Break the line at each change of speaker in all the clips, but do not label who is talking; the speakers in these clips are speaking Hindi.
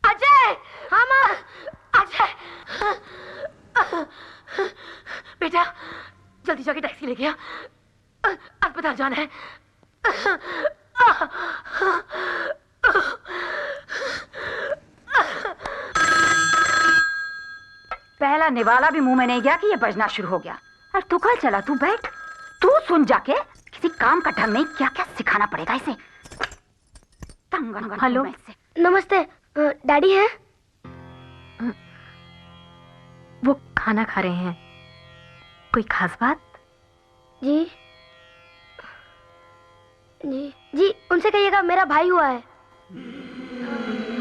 अजय! हाँ माँ। अजय! बेटा जल्दी जाके टैक्सी लेके आ, अस्पताल जाना है।
पहला निवाला भी मुंह में नहीं गया कि ये बजना शुरू हो गया। और तू कल चला, तू बैठ, तू सुन जाके। किसी काम का ढंग नहीं, क्या क्या सिखाना पड़ेगा इसे।
हेलो, नमस्ते। डैडी है?
वो खाना खा रहे हैं। कोई खास बात?
जी जी जी, उनसे कहिएगा मेरा भाई हुआ है।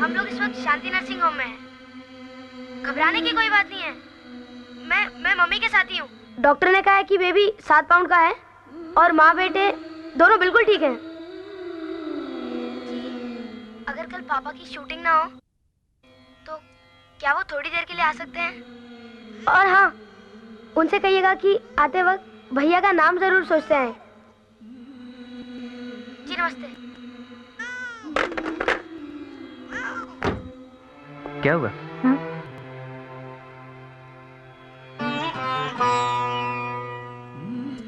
हम लोग इस वक्त शांति नर्सिंग होम में हैं। घबराने की कोई बात नहीं है। मैं मम्मी के साथ ही हूँ। डॉक्टर ने कहा है कि बेबी 7 पाउंड का है और माँ बेटे दोनों बिल्कुल ठीक हैं। अगर कल पापा की शूटिंग ना हो तो क्या वो थोड़ी देर के लिए आ सकते हैं? और हाँ, उनसे कहिएगा कि आते वक्त भैया का नाम जरूर सोचते हैं। जी नमस्ते।
क्या हुआ?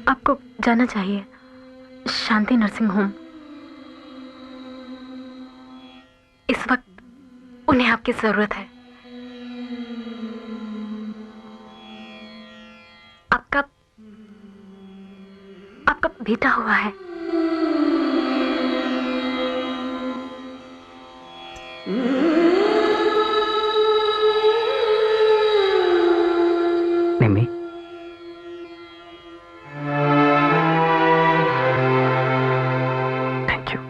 आपको जाना चाहिए शांति नर्सिंग होम। इस वक्त उन्हें आपकी जरूरत है। आपका बेटा हुआ है।
निम्मी, थैंक यू।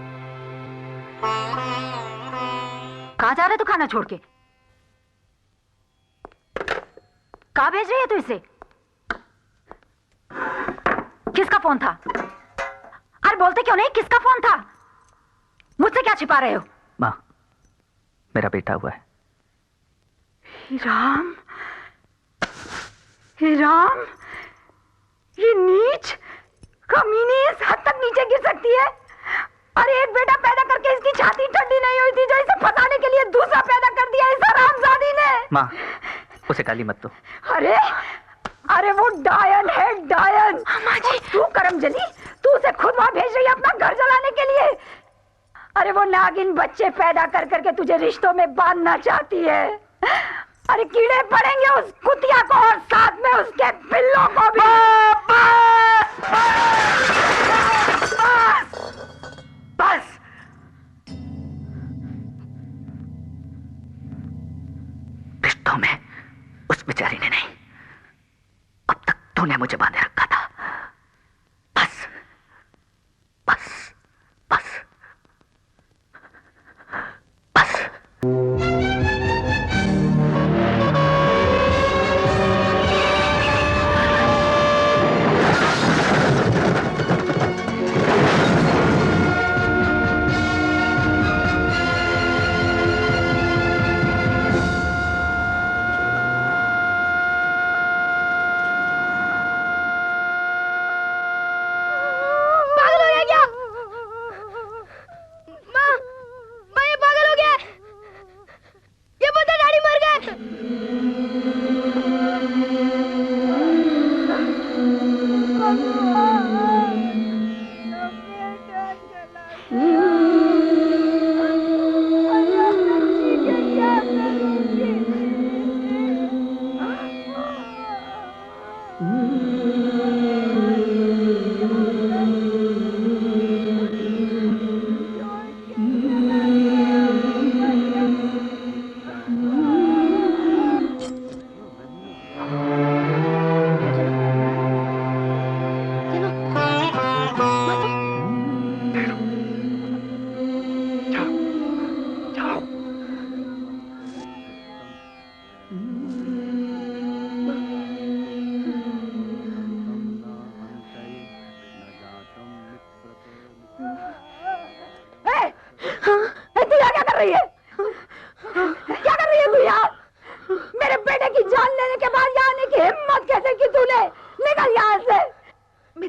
कहाँ जा रहे तू खाना छोड़ के? कहाँ भेज रही है तू इसे? किसका फोन था? अरे बोलते क्यों नहीं, किसका फोन था? मुझसे क्या छिपा रहे हो?
माँ, मेरा बेटा हुआ है।
राम, हे राम, ये नीच कमीनी इस हद तक नीचे गिर सकती है। अरे एक बेटा पैदा करके इसकी छाती ठंडी नहीं हुई थी जो इसे फंसाने के लिए दूसरा पैदा कर दिया इस हरामजादी ने।
माँ, उसे गाली मत दो।
अरे अरे वो डायन है, डायन। अम्मा जी, तू करमजली, तू उसे खुद वहां भेज रही है अपना घर जलाने के लिए। अरे वो नागिन बच्चे पैदा कर करके तुझे रिश्तों में बांधना चाहती है। अरे कीड़े पड़ेंगे उस कुतिया को और साथ में उसके पिल्लों को भी। बस
रिश्तों में उस बेचारी ने नहीं, अब तक तूने मुझे बांधे रखा था। बस बस बस बस।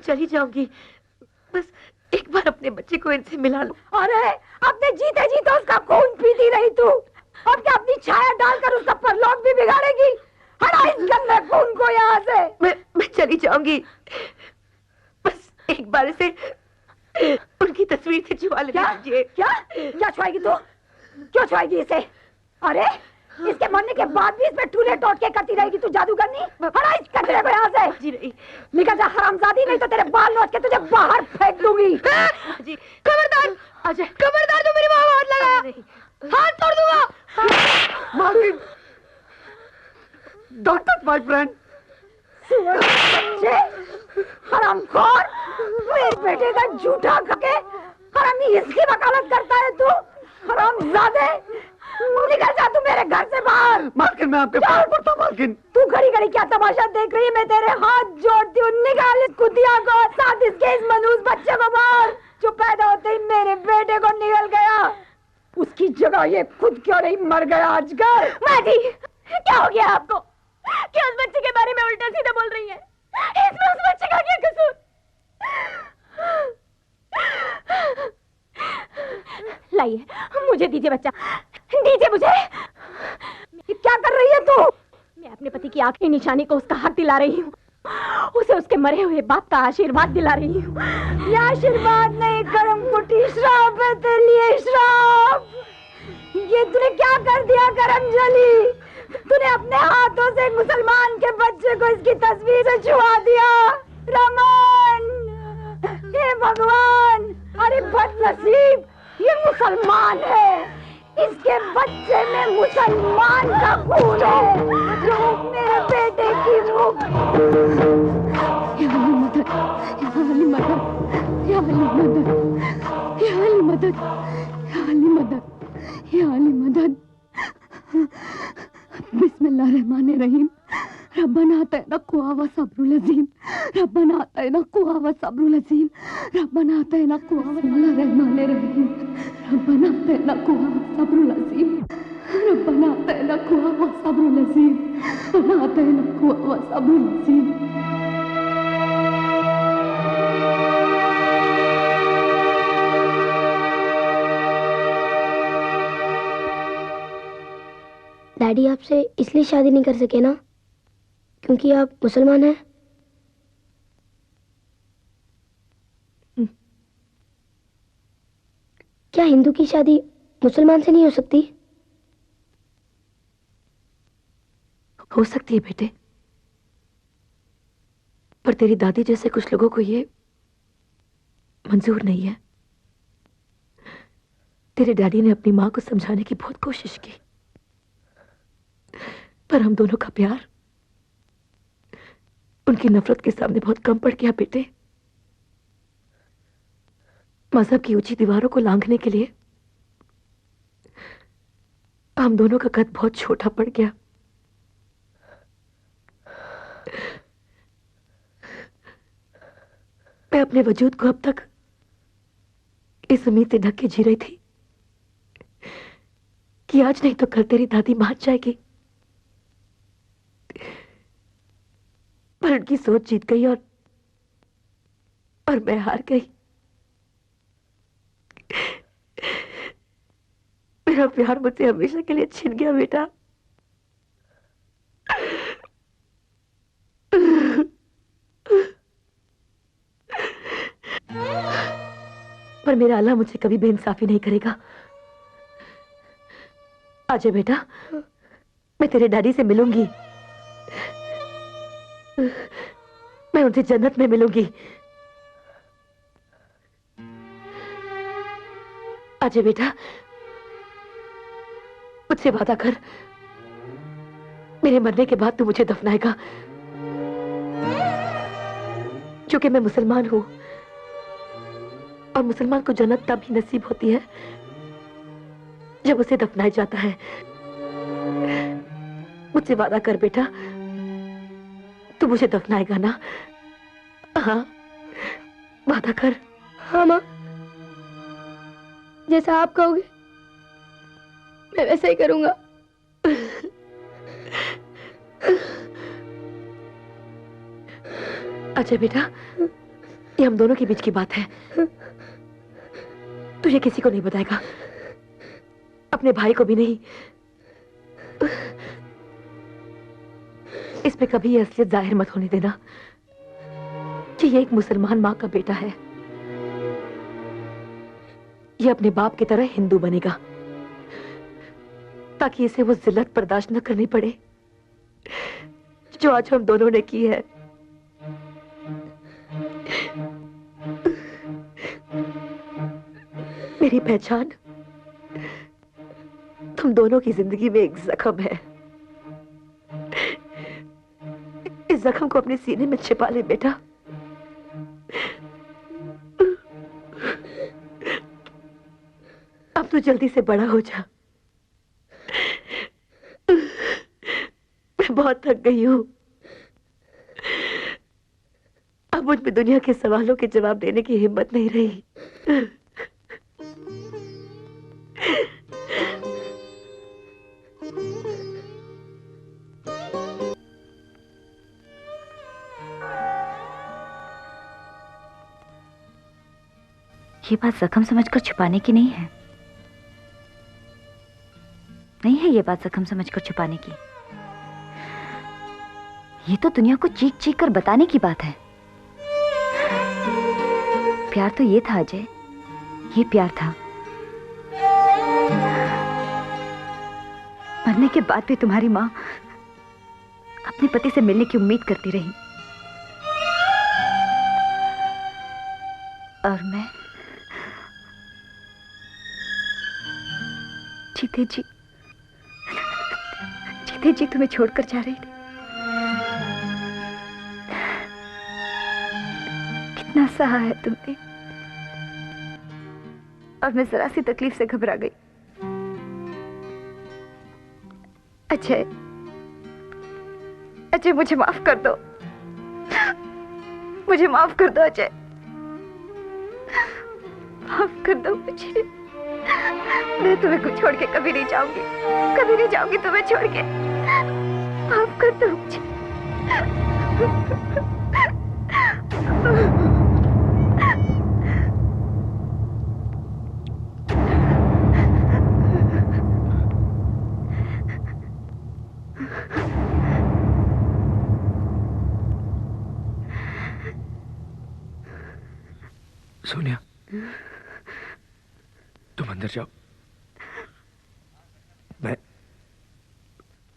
चली जाऊंगी, बस एक बार अपने बच्चे को इनसे मिला लो।
अरे अपने जीते जीते उसका खून
नहीं चाहूंगी, बस एक बार से उनकी तस्वीर से छुआ लेने दीजिए।
क्या क्या छुआएगी तू? क्यों छुआएगी इसे? अरे इसके मरने के बाद भी इसमें टूले टोट के करती रहेगी तू जादूगरनी? हटा इस कचरे को यहाँ से।
जी नहीं।
निकल जा हरामजादी, नहीं तो तेरे बाल नोच के तुझे बाहर फेंक दूंगी।
जी खबरदार अजय, खबरदार तू मेरी माँ को हाथ लगा, हाथ तोड़ दूंगा।
मालकिन, डोंट टच माय फ्रेंड।
हरामखोर, मेरे बेटे का झूठा खके हरामी, इसकी वकालत करता है तू? हरामजादे, निकल जा तू मेरे घर से बाहर।
मालकिन मैं आपके पैर पड़ता हूं मालकिन।
तू घड़ी घड़ी क्या तमाशा देख रही है? मैं तेरे हाथ जोड़ती हूँ, निकाल इस कुतिया को, साथ इसके इस मनूस बच्चे को बाहर, जो पैदा होते ही मेरे बेटे को निकल गया। उसकी जगह ये खुद क्यों नहीं मर गया आजकल? माँ जी, क्या हो गया आपको? क्या उस बच्चे के बारे में उल्टा सीधा बोल रही है? इसमें उस बच्चे का क्या कसूर? लाइए, मुझे दीजिए बच्चा, दीजिए मुझे। क्या कर रही है तू? मैं अपने पति की आखिरी निशानी को उसका हक दिला रही हूँ, उसे उसके मरे हुए बाप का आशीर्वाद दिला रही हूँ। ये आशीर्वाद नहीं, कर्म कुटी श्राप है तेरे लिए, श्राप। ये तूने क्या कर दिया करमजली? तूने अपने हाथों से एक मुसलमान के बच्चे को इसकी तस्वीर से छुआ दिया। रमन, हे भगवान, अरे बदनसीब, ये मुसलमान है, इसके बच्चे में मुसलमान का खून है, जो मेरे बेटे की रूह। या अली मदद, या अली मदद, या अली मदद, या अली मदद, या अली मदद, या अली मदद। बिस्मिल्लाहिर्रहमानिर्रहीम। रब्बना आतना कुव्वा सब्रुल अज़ीम, रब्बना आतना कुव्वा सब्रुल अज़ीम, रब्बना आतना कुव्वा। बिस्मिल्लाहिर्रहमानिर्रहीम। रब्बना आतना कुव्वा सब्रुल अज़ीम, रब्बना आतना कुव्वा सब्रुल अज़ीम, रब्बना आतना कुव्वा सब्रुल अज़ीम।
डैडी आपसे इसलिए शादी नहीं कर सके ना क्योंकि आप मुसलमान हैं? क्या हिंदू की शादी मुसलमान से नहीं हो सकती?
हो सकती है बेटे, पर तेरी दादी जैसे कुछ लोगों को ये मंजूर नहीं है। तेरे डैडी ने अपनी माँ को समझाने की बहुत कोशिश की, पर हम दोनों का प्यार उनकी नफरत के सामने बहुत कम पड़ गया बेटे। मजहब की ऊंची दीवारों को लांघने के लिए हम दोनों का कद बहुत छोटा पड़ गया। मैं अपने वजूद को अब तक इस उम्मीद से ढक के जी रही थी कि आज नहीं तो कल तेरी दादी मान जाएगी, पर उनकी सोच जीत गई और मैं हार गई। मेरा प्यार मुझसे हमेशा के लिए छिन गया बेटा। पर मेरा अल्लाह मुझसे कभी बेइंसाफी नहीं करेगा। आजा बेटा, मैं तेरे डैडी से मिलूंगी, मैं उनसे जन्नत में मिलूंगी। आजा बेटा, मुझसे वादा कर, मेरे मरने के बाद तू मुझे दफनाएगा, क्योंकि मैं मुसलमान हूं और मुसलमान को जन्नत तब ही नसीब होती है जब उसे दफनाया जाता है। मुझसे वादा कर बेटा, तू मुझे दफनाएगा ना? हाँ, वादा कर।
हाँ माँ, जैसा आप कहोगे मैं वैसा ही करूंगा।
अच्छा बेटा, ये हम दोनों के बीच की बात है, तू ये किसी को नहीं बताएगा, अपने भाई को भी नहीं। इस पे कभी ये असलियत जाहिर मत होने देना, कि ये एक मुसलमान माँ का बेटा है। ये अपने बाप की तरह हिंदू बनेगा ताकि इसे वो जिल्लत बर्दाश्त न करनी पड़े जो आज हम दोनों ने की है। मेरी पहचान तुम दोनों की जिंदगी में एक जख्म है। इस जख्म को अपने सीने में छिपा ले बेटा। अब तो जल्दी से बड़ा हो जा। मैं बहुत थक गई हूं। अब मुझ में दुनिया के सवालों के जवाब देने की हिम्मत नहीं रही।
ये बात जख्म समझकर छुपाने की नहीं है। नहीं है ये बात जख्म समझकर छुपाने की। ये तो दुनिया को चीख चीख कर बताने की बात है। प्यार तो ये था अजय, ये प्यार था। मरने के बाद भी तुम्हारी माँ अपने पति से मिलने की उम्मीद करती रही और मैं जीते जी तुम्हें छोड़कर जा रही थी। कितना सहा है तुमने और मैं जरा सी तकलीफ से घबरा गई। अजय मुझे माफ कर दो। मुझे माफ कर दो अजय, माफ कर दो मुझे। मैं तुम्हें छोड़ के कभी नहीं जाऊंगी, कभी नहीं जाऊंगी तुम्हें छोड़ के। माफ कर दो मुझे।
सोनिया, तुम अंदर जाओ। मैं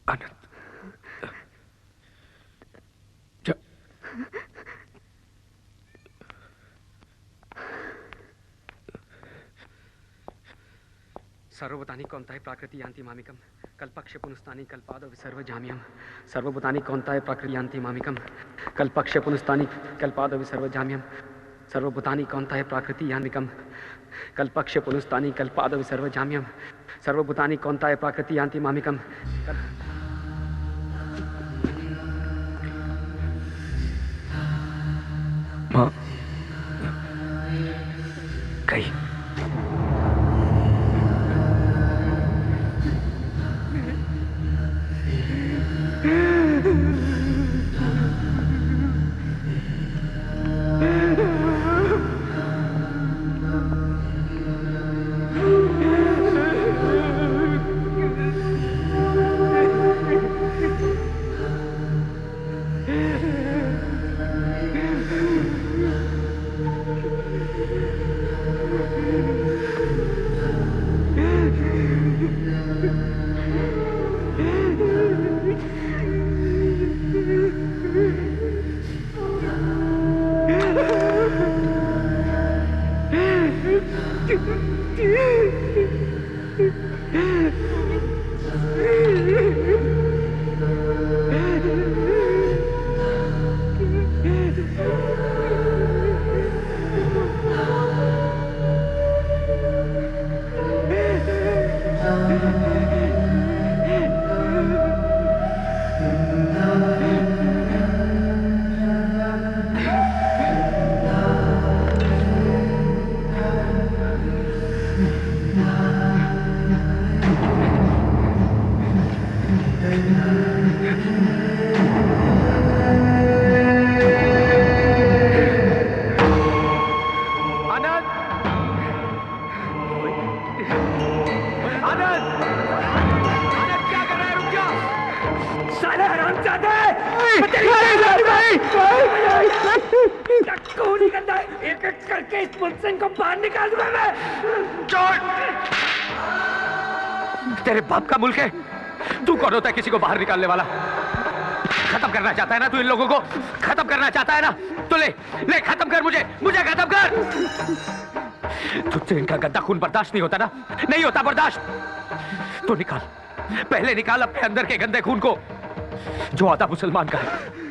आनंद जा।
सर्वभूतानि कौन्ताय प्राकृति यान्ति मामिकम् कल्पक्ष पुनस्तानि कल्पादो विसर्व जाम्यम्। सर्वभूतानि कौन्ताय प्राकृति यान्ति मामिकम् कल्पक्ष पुनस्तानि कल्पादो विसर्व जाम्यम्। सर्वभूतानि कौन्ताय प्राकृति यान्तिकम् कल्पक्ष पुनस्तानि कल्पादो विसर्व जाम्यम्। सर्वभूतानि कौन्ताय प्राकृति यान्ति मामिकम्।
माँ कहीं एक एक करके इस मुल्क को बाहर निकाल दूंगा मैं।
छोड़! तेरे बाप का मुल्क है, तू कौन होता है किसी को बाहर निकालने वाला? खत्म करना चाहता है ना तू इन लोगों को? खत्म करना चाहता है ना? तो ले खत्म कर मुझे खत्म कर। तुझसे इनका गंदा खून बर्दाश्त नहीं होता ना? नहीं होता बर्दाश्त? तो निकाल, पहले निकाल अपने अंदर के गंदे खून को जो आता मुसलमान का है।